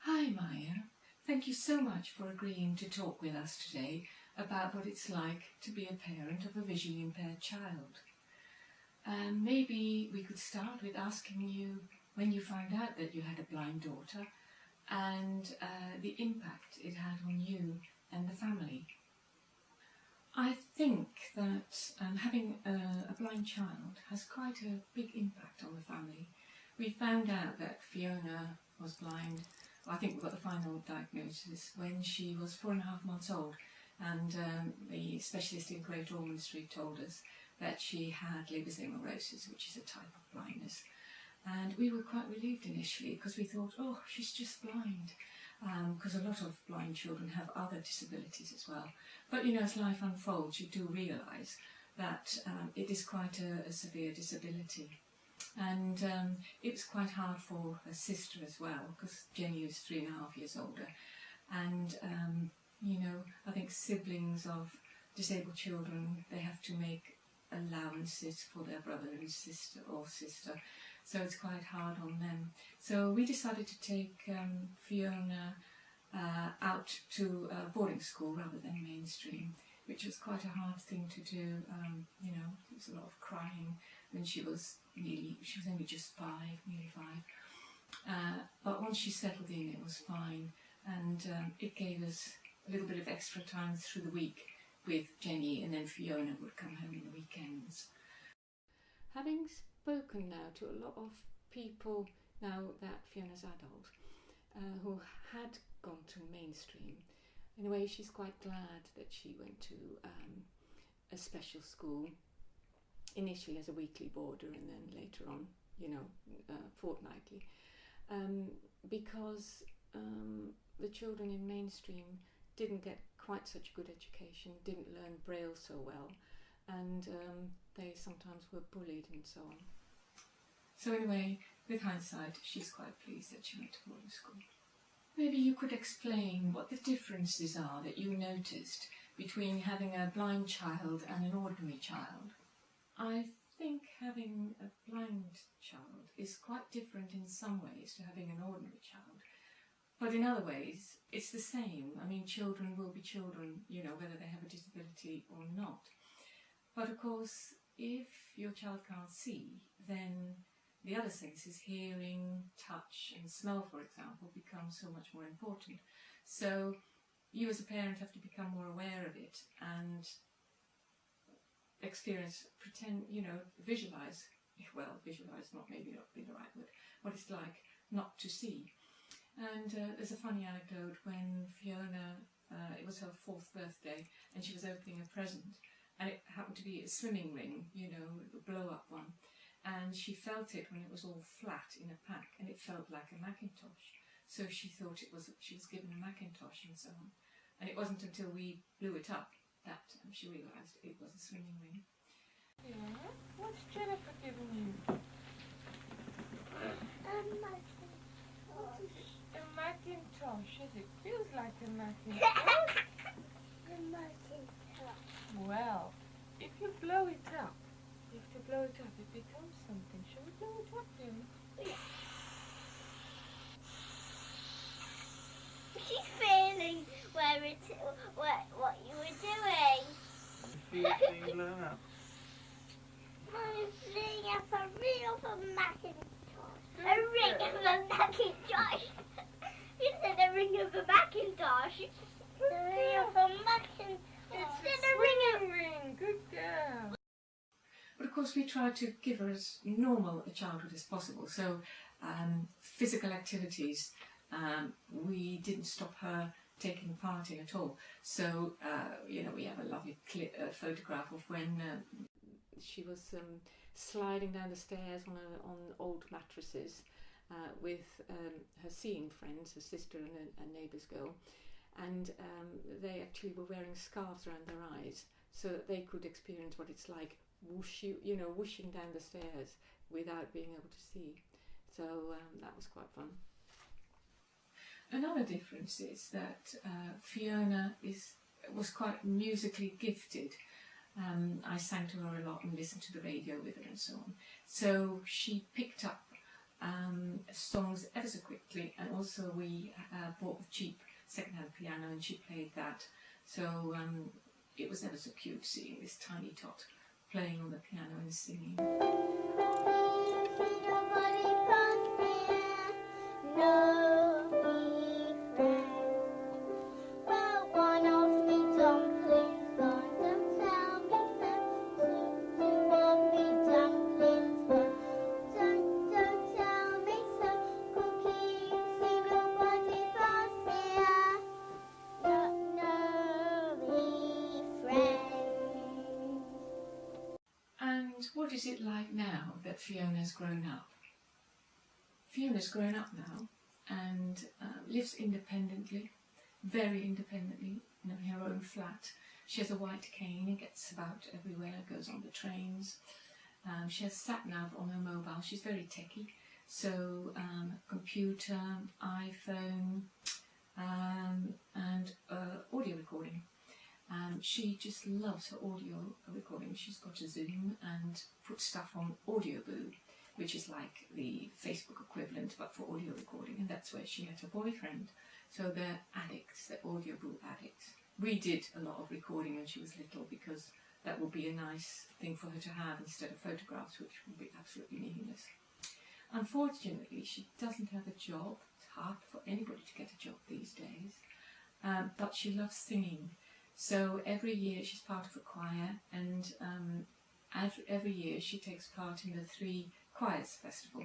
Hi Maya, thank you so much for agreeing to talk with us today about what it's like to be a parent of a visually impaired child. Maybe we could start with asking you when you found out that you had a blind daughter and the impact it had on you and the family. I think that having a blind child has quite a big impact on the family. We found out that Fiona was blind. I think we got the final diagnosis when she was 4.5 months old, and the specialist in Great Ormond Street told us that she had Leber's amaurosis, which is a type of blindness. And we were quite relieved initially because we thought, oh, she's just blind, because a lot of blind children have other disabilities as well. But you know, as life unfolds, you do realise that it is quite a severe disability. And it was quite hard for her sister as well, because Jenny was 3.5 years older. And, you know, I think siblings of disabled children, they have to make allowances for their brother and sister or sister. So it's quite hard on them. So we decided to take Fiona out to boarding school rather than mainstream, which was quite a hard thing to do. You know, there was a lot of crying when she was only just nearly five. But once she settled in, it was fine, and it gave us a little bit of extra time through the week with Jenny, and then Fiona would come home on the weekends. Having spoken now to a lot of people now that Fiona's adult, who had gone to mainstream, in a way she's quite glad that she went to a special school, initially as a weekly boarder and then later on, you know, fortnightly, because the children in mainstream didn't get quite such a good education, didn't learn Braille so well, and they sometimes were bullied and so on. So anyway, with hindsight, she's quite pleased that she went to boarding school. Maybe you could explain what the differences are that you noticed between having a blind child and an ordinary child. I think having a blind child is quite different in some ways to having an ordinary child. But in other ways, it's the same. I mean, children will be children, you know, whether they have a disability or not. But of course, if your child can't see, then the other senses, hearing, touch and smell, for example, become so much more important. So you as a parent have to become more aware of it and experience, visualise, maybe not be the right word, what it's like not to see. And there's a funny anecdote when Fiona, it was her 4th birthday, and she was opening a present, and it happened to be a swimming ring, you know, the blow-up one, and she felt it when it was all flat in a pack, and it felt like a Macintosh. So she thought she was given a Macintosh and so on. And it wasn't until we blew it up that she realised it was a swimming ring. Yeah? What's Jennifer giving you? A Macintosh, yes, it feels like a Macintosh. A Macintosh. Well, if you blow it up, it becomes something. Shall we blow it up then? Yeah. She's feeling what you were doing. You feel it being blown up? I'm feeling up a ring of a Macintosh. A ring of a Macintosh. You said a ring of a Macintosh. A ring of a Macintosh. It's a ring. Good girl. But of course we tried to give her as normal a childhood as possible. So physical activities, we didn't stop her taking part in at all. So, you know, we have a lovely photograph of when she was sliding down the stairs on old mattresses with her seeing friends, her sister and a neighbour's girl, and they actually were wearing scarves around their eyes so that they could experience what it's like whooshing down the stairs without being able to see. So that was quite fun. Another difference is that Fiona was quite musically gifted. I sang to her a lot and listened to the radio with her and so on. So she picked up songs ever so quickly, and also we bought a cheap second-hand piano and she played that. So it was ever so cute seeing this tiny tot playing on the piano and singing. And what is it like now that Fiona's grown up? Fiona's grown up now and lives independently, very independently, in her own flat. She has a white cane and gets about everywhere, goes on the trains. She has sat-nav on her mobile. She's very techie, so computer, iPhone, and audio recording. She just loves her audio recording. She's got a Zoom and puts stuff on Audioboo, which is like the Facebook equivalent but for audio recording, and that's where she met her boyfriend. So they're addicts, they're Audioboo addicts. We did a lot of recording when she was little because that would be a nice thing for her to have instead of photographs, which would be absolutely meaningless. Unfortunately, she doesn't have a job. It's hard for anybody to get a job these days, but she loves singing. So every year she's part of a choir, and every year she takes part in the 3 Choirs Festival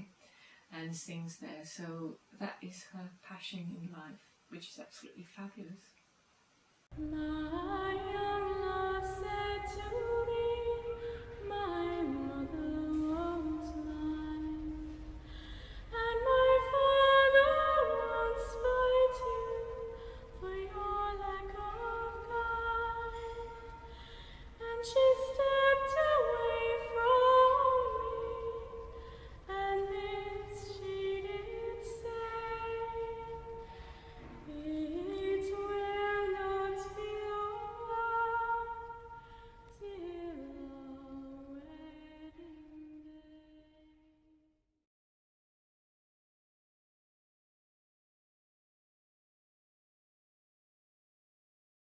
and sings there. So that is her passion in life, which is absolutely fabulous. My young love said to